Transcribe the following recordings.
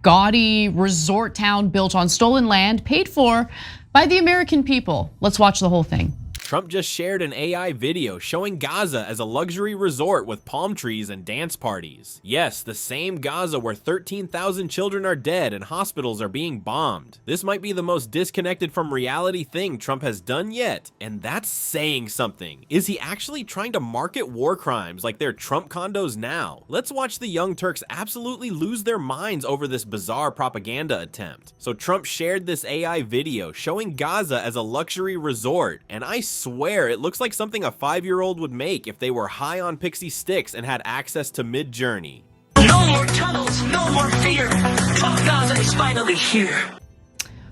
gaudy resort town built on stolen land paid for by the American people. Let's watch the whole thing. Trump just shared an AI video showing Gaza as a luxury resort with palm trees and dance parties. Yes, the same Gaza where 13,000 children are dead and hospitals are being bombed. This might be the most disconnected from reality thing Trump has done yet, and that's saying something. Is he actually trying to market war crimes like they're Trump condos now? Let's watch the Young Turks absolutely lose their minds over this bizarre propaganda attempt. So Trump shared this AI video showing Gaza as a luxury resort, and I swear it looks like something a 5-year-old would make if they were high on Pixie Sticks and had access to Mid-Journey. No more tunnels, no more fear. Gaza is finally here.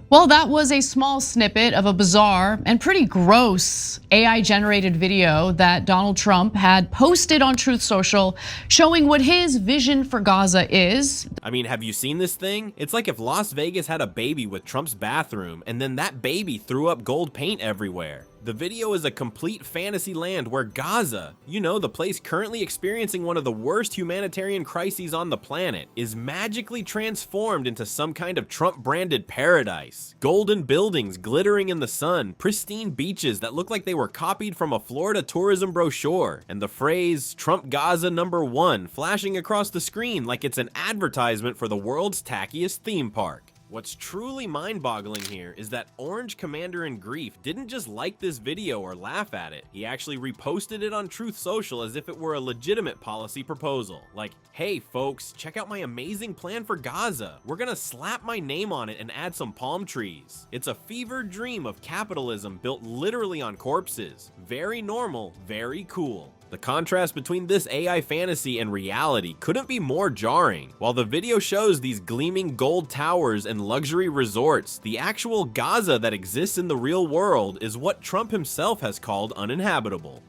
Well, that was a small snippet of a bizarre and pretty gross AI-generated video that Donald Trump had posted on Truth Social showing what his vision for Gaza is. I mean, have you seen this thing? It's like if Las Vegas had a baby with Trump's bathroom and then that baby threw up gold paint everywhere. The video is a complete fantasy land where Gaza, you know, the place currently experiencing one of the worst humanitarian crises on the planet, is magically transformed into some kind of Trump-branded paradise. Golden buildings glittering in the sun, pristine beaches that look like they were copied from a Florida tourism brochure, and the phrase Trump Gaza #1 flashing across the screen like it's an advertisement for the world's tackiest theme park. What's truly mind-boggling here is that Orange Commander in Grief didn't just like this video or laugh at it. He actually reposted it on Truth Social as if it were a legitimate policy proposal. Like, hey folks, check out my amazing plan for Gaza. We're gonna slap my name on it and add some palm trees. It's a fevered dream of capitalism built literally on corpses. Very normal, very cool. The contrast between this AI fantasy and reality couldn't be more jarring. While the video shows these gleaming gold towers and luxury resorts, the actual Gaza that exists in the real world is what Trump himself has called uninhabitable.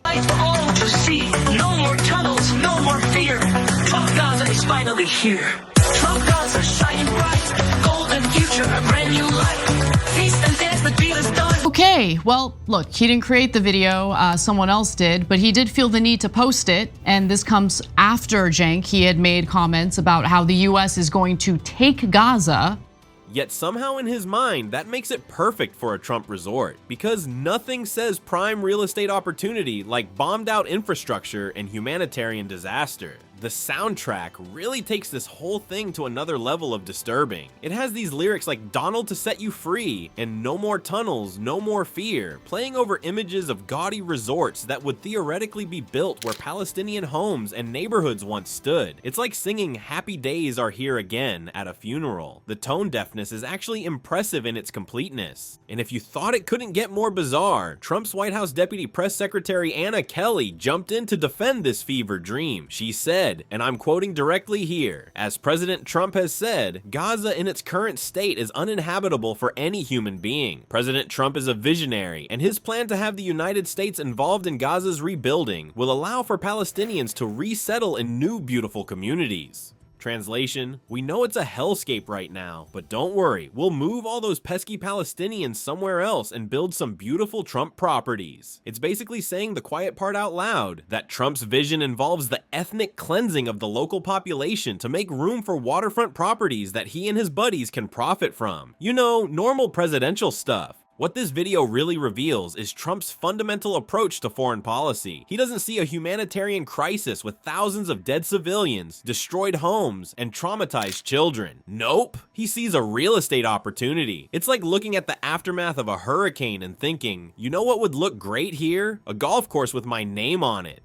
For all to see, no more tunnels, no more fear. Gaza is finally here. Trump Gaza shining bright, golden future, a brand new life. Feast and dance, the deal is done. Okay, well, look, he didn't create the video, someone else did, but he did feel the need to post it, and this comes after Cenk. He had made comments about how the US is going to take Gaza. Yet somehow in his mind, that makes it perfect for a Trump resort, because nothing says prime real estate opportunity like bombed out infrastructure and humanitarian disaster. The soundtrack really takes this whole thing to another level of disturbing. It has these lyrics like "Donald to set you free" and "No more tunnels, no more fear," playing over images of gaudy resorts that would theoretically be built where Palestinian homes and neighborhoods once stood. It's like singing "Happy Days Are Here Again" at a funeral. The tone deafness is actually impressive in its completeness. And if you thought it couldn't get more bizarre, Trump's White House Deputy Press Secretary Anna Kelly jumped in to defend this fever dream. She said, and I'm quoting directly here, "As President Trump has said, Gaza in its current state is uninhabitable for any human being. President Trump is a visionary, and his plan to have the United States involved in Gaza's rebuilding will allow for Palestinians to resettle in new beautiful communities." Translation, we know it's a hellscape right now, but don't worry, we'll move all those pesky Palestinians somewhere else and build some beautiful Trump properties. It's basically saying the quiet part out loud, that Trump's vision involves the ethnic cleansing of the local population to make room for waterfront properties that he and his buddies can profit from. You know, normal presidential stuff. What this video really reveals is Trump's fundamental approach to foreign policy. He doesn't see a humanitarian crisis with thousands of dead civilians, destroyed homes, and traumatized children. Nope, he sees a real estate opportunity. It's like looking at the aftermath of a hurricane and thinking, you know what would look great here? A golf course with my name on it.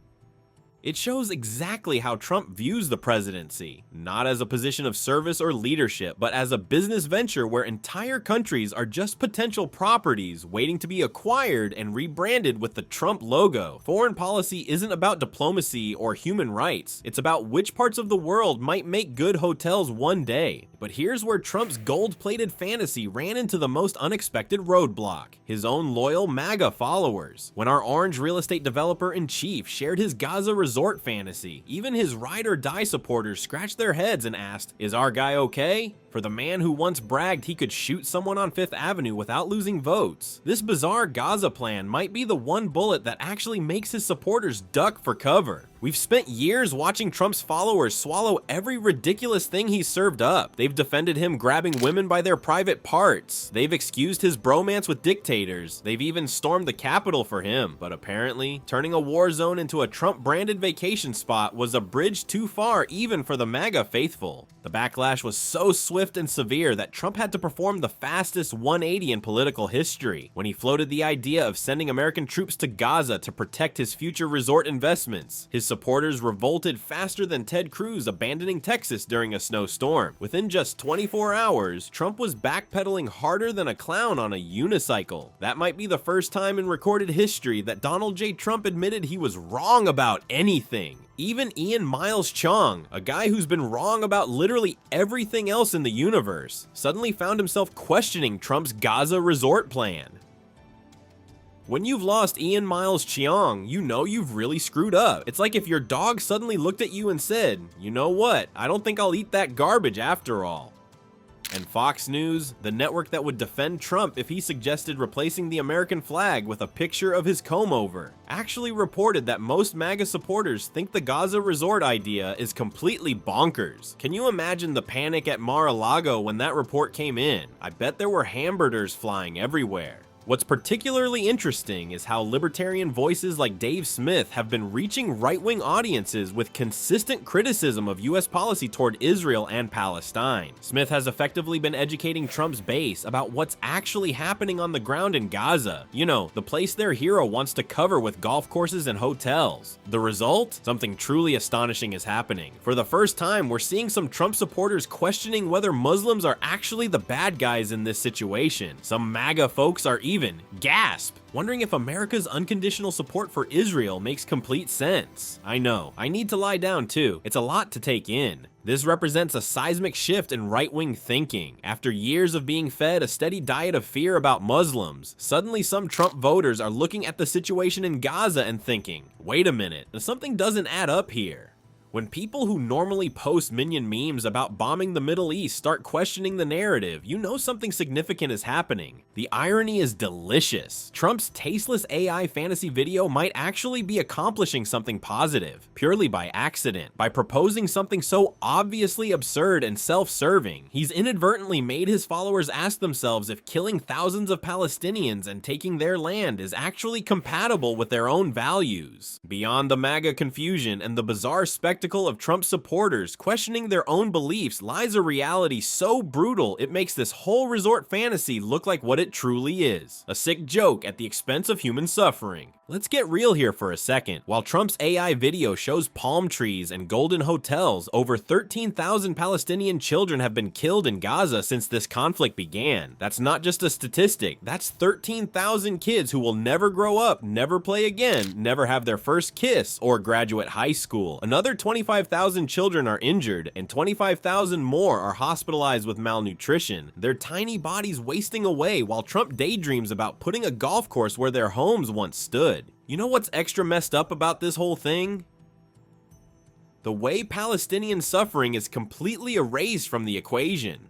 It shows exactly how Trump views the presidency, not as a position of service or leadership, but as a business venture where entire countries are just potential properties waiting to be acquired and rebranded with the Trump logo. Foreign policy isn't about diplomacy or human rights, it's about which parts of the world might make good hotels one day. But here's where Trump's gold-plated fantasy ran into the most unexpected roadblock: his own loyal MAGA followers. When our orange real estate developer-in-chief shared his Gaza resort fantasy, even his ride or die supporters scratched their heads and asked, "Is our guy okay?" For the man who once bragged he could shoot someone on Fifth Avenue without losing votes, this bizarre Gaza plan might be the one bullet that actually makes his supporters duck for cover. We've spent years watching Trump's followers swallow every ridiculous thing he's served up. They've defended him grabbing women by their private parts. They've excused his bromance with dictators. They've even stormed the Capitol for him. But apparently, turning a war zone into a Trump-branded vacation spot was a bridge too far even for the MAGA faithful. The backlash was so swift and severe that Trump had to perform the fastest 180 in political history when he floated the idea of sending American troops to Gaza to protect his future resort investments. His supporters revolted faster than Ted Cruz abandoning Texas during a snowstorm. Within just 24 hours, Trump was backpedaling harder than a clown on a unicycle. That might be the first time in recorded history that Donald J. Trump admitted he was wrong about anything. Even Ian Miles Chong, a guy who's been wrong about literally everything else in the universe, suddenly found himself questioning Trump's Gaza resort plan. When you've lost Ian Miles Cheong, you know you've really screwed up. It's like if your dog suddenly looked at you and said, "You know what? I don't think I'll eat that garbage after all." And Fox News, the network that would defend Trump if he suggested replacing the American flag with a picture of his comb-over, actually reported that most MAGA supporters think the Gaza resort idea is completely bonkers. Can you imagine the panic at Mar-a-Lago when that report came in? I bet there were hamburgers flying everywhere. What's particularly interesting is how libertarian voices like Dave Smith have been reaching right-wing audiences with consistent criticism of US policy toward Israel and Palestine. Smith has effectively been educating Trump's base about what's actually happening on the ground in Gaza. You know, the place their hero wants to cover with golf courses and hotels. The result? Something truly astonishing is happening. For the first time, we're seeing some Trump supporters questioning whether Muslims are actually the bad guys in this situation. Some MAGA folks are even, gasp, wondering if America's unconditional support for Israel makes complete sense. I know, I need to lie down too. It's a lot to take in. This represents a seismic shift in right-wing thinking. After years of being fed a steady diet of fear about Muslims, suddenly some Trump voters are looking at the situation in Gaza and thinking, wait a minute, something doesn't add up here. When people who normally post minion memes about bombing the Middle East start questioning the narrative, you know something significant is happening. The irony is delicious. Trump's tasteless AI fantasy video might actually be accomplishing something positive, purely by accident. By proposing something so obviously absurd and self-serving, he's inadvertently made his followers ask themselves if killing thousands of Palestinians and taking their land is actually compatible with their own values. Beyond the MAGA confusion and the bizarre spectacle of Trump supporters questioning their own beliefs lies a reality so brutal it makes this whole resort fantasy look like what it truly is. A sick joke at the expense of human suffering. Let's get real here for a second. While Trump's AI video shows palm trees and golden hotels, over 13,000 Palestinian children have been killed in Gaza since this conflict began. That's not just a statistic, that's 13,000 kids who will never grow up, never play again, never have their first kiss, or graduate high school. Another 25,000 children are injured, and 25,000 more are hospitalized with malnutrition, their tiny bodies wasting away while Trump daydreams about putting a golf course where their homes once stood. You know what's extra messed up about this whole thing? The way Palestinian suffering is completely erased from the equation.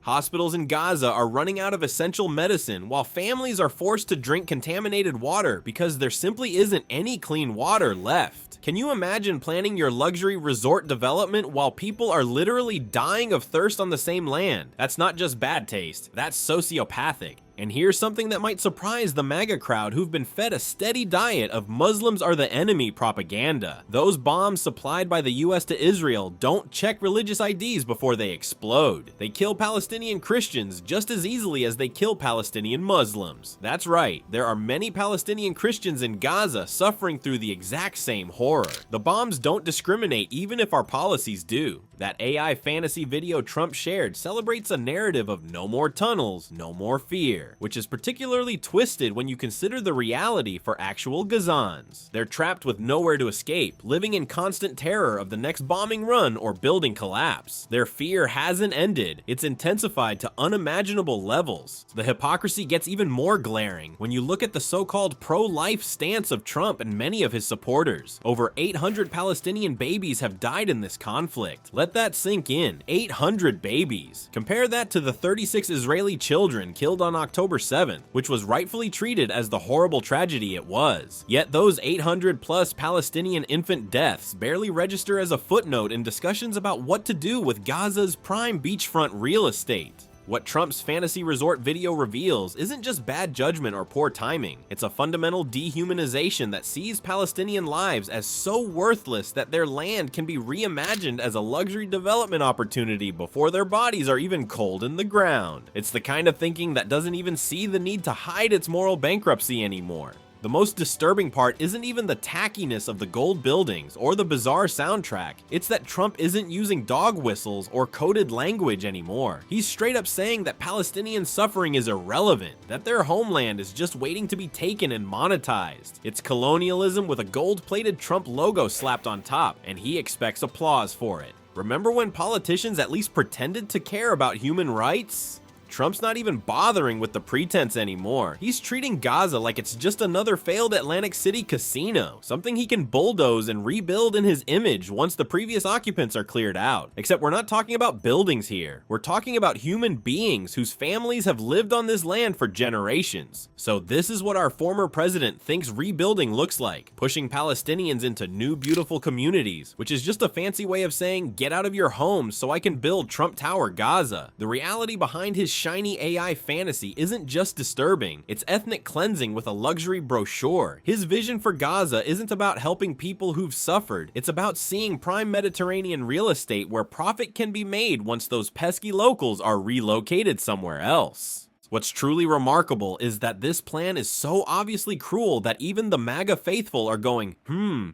Hospitals in Gaza are running out of essential medicine while families are forced to drink contaminated water because there simply isn't any clean water left. Can you imagine planning your luxury resort development while people are literally dying of thirst on the same land? That's not just bad taste, that's sociopathic. And here's something that might surprise the MAGA crowd who've been fed a steady diet of Muslims are the enemy propaganda. Those bombs supplied by the US to Israel don't check religious IDs before they explode. They kill Palestinian Christians just as easily as they kill Palestinian Muslims. That's right, there are many Palestinian Christians in Gaza suffering through the exact same horror. The bombs don't discriminate even if our policies do. That AI fantasy video Trump shared celebrates a narrative of no more tunnels, no more fear, which is particularly twisted when you consider the reality for actual Gazans. They're trapped with nowhere to escape, living in constant terror of the next bombing run or building collapse. Their fear hasn't ended, it's intensified to unimaginable levels. The hypocrisy gets even more glaring when you look at the so-called pro-life stance of Trump and many of his supporters. Over 800 Palestinian babies have died in this conflict. Let Let that sink in. 800 babies. Compare that to the 36 Israeli children killed on October 7th, which was rightfully treated as the horrible tragedy it was. Yet those 800 plus Palestinian infant deaths barely register as a footnote in discussions about what to do with Gaza's prime beachfront real estate. What Trump's fantasy resort video reveals isn't just bad judgment or poor timing, it's a fundamental dehumanization that sees Palestinian lives as so worthless that their land can be reimagined as a luxury development opportunity before their bodies are even cold in the ground. It's the kind of thinking that doesn't even see the need to hide its moral bankruptcy anymore. The most disturbing part isn't even the tackiness of the gold buildings or the bizarre soundtrack, it's that Trump isn't using dog whistles or coded language anymore. He's straight up saying that Palestinian suffering is irrelevant, that their homeland is just waiting to be taken and monetized. It's colonialism with a gold-plated Trump logo slapped on top, and he expects applause for it. Remember when politicians at least pretended to care about human rights? Trump's not even bothering with the pretense anymore. He's treating Gaza like it's just another failed Atlantic City casino, something he can bulldoze and rebuild in his image once the previous occupants are cleared out. Except we're not talking about buildings here. We're talking about human beings whose families have lived on this land for generations. So this is what our former president thinks rebuilding looks like, pushing Palestinians into new beautiful communities, which is just a fancy way of saying get out of your homes so I can build Trump Tower Gaza. The reality behind his shiny AI fantasy isn't just disturbing, it's ethnic cleansing with a luxury brochure. His vision for Gaza isn't about helping people who've suffered, it's about seeing prime Mediterranean real estate where profit can be made once those pesky locals are relocated somewhere else. What's truly remarkable is that this plan is so obviously cruel that even the MAGA faithful are going,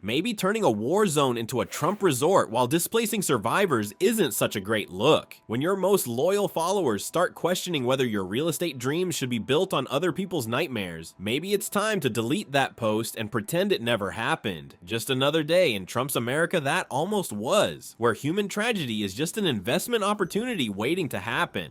maybe turning a war zone into a Trump resort while displacing survivors isn't such a great look. When your most loyal followers start questioning whether your real estate dreams should be built on other people's nightmares, maybe it's time to delete that post and pretend it never happened. Just another day in Trump's America that almost was, where human tragedy is just an investment opportunity waiting to happen.